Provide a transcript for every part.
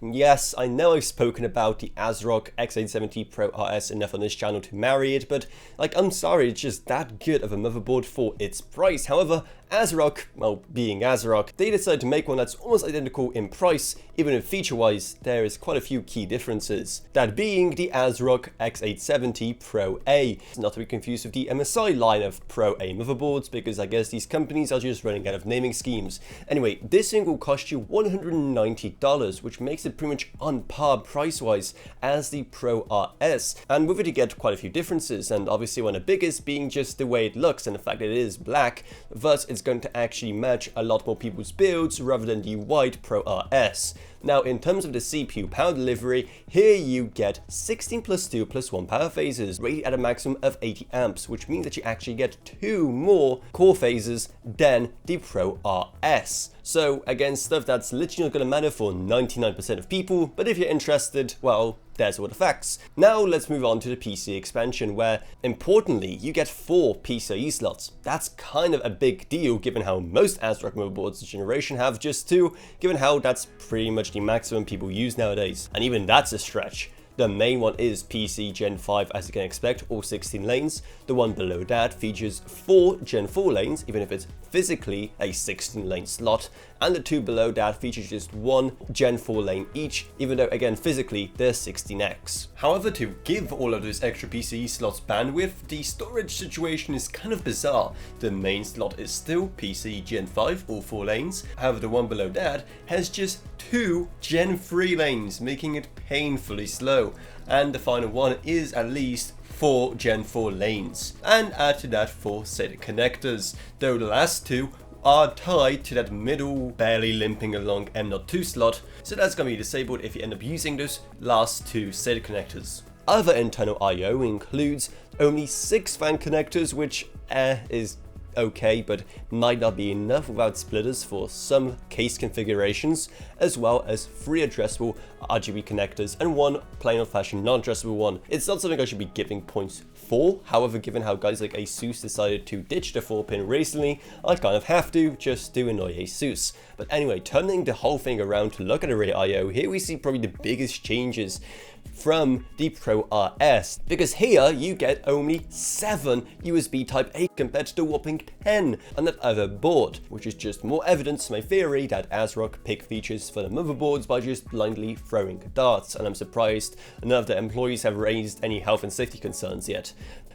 Yes, I know I've spoken about the ASRock X870 Pro-A enough on this channel to marry it, but I'm sorry, it's just that good of a motherboard for its price. However, ASRock, well, being ASRock, they decided to make one that's almost identical in price, even if feature-wise there is quite a few key differences. That being the ASRock X870 Pro-A, not to be confused with the MSI line of Pro-A motherboards, because I guess these companies are just running out of naming schemes. Anyway, this thing will cost you $190, which makes it pretty much on par price-wise as the Pro-RS, and with it you get quite a few differences, and obviously one of the biggest being just the way it looks and the fact that it is black, thus it's going to actually match a lot more people's builds rather than the white Pro-RS. Now, in terms of the CPU power delivery, here you get 16 plus 2 plus 1 power phases, rated at a maximum of 80 amps, which means that you actually get 2 more core phases than the Pro-RS. So, again, stuff that's literally not going to matter for 99% of people, but if you're interested, well, there's all the facts. Now let's move on to the PC expansion, where importantly you get 4 PCIe slots. That's kind of a big deal given how most ASRock motherboards this generation have just 2, given how that's pretty much the maximum people use nowadays. And even that's a stretch. The main one is PC Gen 5, as you can expect, all 16 lanes. The one below that features 4 Gen 4 lanes, even if it's physically a 16 lane slot. And the 2 below that features just 1 Gen 4 lane each, even though again physically they're 16x. However, to give all of those extra PCIe slots bandwidth, the storage situation is kind of bizarre. The main slot is still PCIe Gen 5, all 4 lanes. However, the one below that has just 2 Gen 3 lanes, making it painfully slow. And the final one is at least 4 Gen 4 lanes. And add to that 4 SATA connectors, though the last 2 are tied to that middle, barely limping along M.2 slot, so that's going to be disabled if you end up using those last 2 SATA connectors. Other internal I/O includes only 6 fan connectors, which is okay, but might not be enough without splitters for some case configurations, as well as 3 addressable RGB connectors and 1 plain old-fashioned non-addressable one. It's not something I should be giving points for, however, given how guys like ASUS decided to ditch the 4-pin recently, I kind of have to, just to annoy ASUS. But anyway, turning the whole thing around to look at the rear I/O, here we see probably the biggest changes from the Pro-RS, because here you get only 7 USB Type-A compared to the whopping 10 on that other board, which is just more evidence to my theory that ASRock pick features for the motherboards by just blindly throwing darts, and I'm surprised none of the employees have raised any health and safety concerns yet.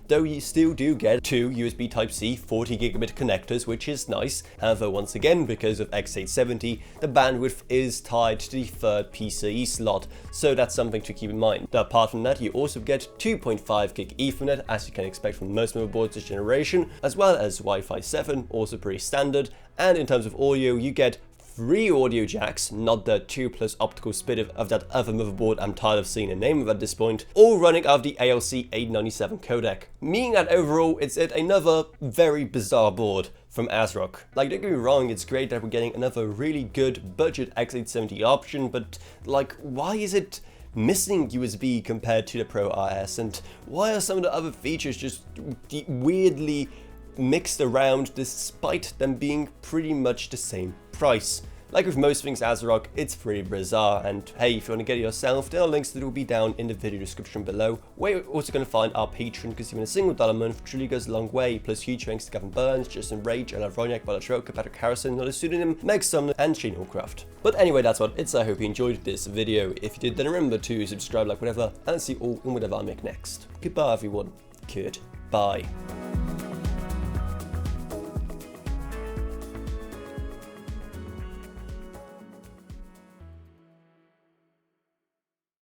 Though you still do get 2 USB Type-C 40GB connectors, which is nice. However, once again, because of X870, the bandwidth is tied to the 3rd PCIe slot, so that's something to keep in mind. Now, apart from that, you also get 2.5GB Ethernet, as you can expect from most motherboards this generation, as well as Wi-Fi 7, also pretty standard. And in terms of audio, you get 3 audio jacks, not the 2 plus optical split of that other motherboard I'm tired of seeing the name of at this point, all running off the ALC 897 codec. Meaning that overall, it's yet another very bizarre board from ASRock. Like, don't get me wrong, it's great that we're getting another really good budget X870 option, but like, why is it missing USB compared to the Pro-RS, and why are some of the other features just weirdly mixed around despite them being pretty much the same price? Like with most things ASRock, it's pretty bizarre, and hey, if you want to get it yourself, there are links that will be down in the video description below, where you're also going to find our Patreon, because even a single $1 a month truly goes a long way, plus huge thanks to Gavin Burns, Justin Rage, Ella Vroniak, Balatroka, Patrick Harrison, not a pseudonym, Meg Sumner, and Shane Hallcraft. But anyway, that's what it's. I hope you enjoyed this video. If you did, then remember to subscribe, like, whatever, and see you all in whatever I make next. Goodbye everyone. Goodbye.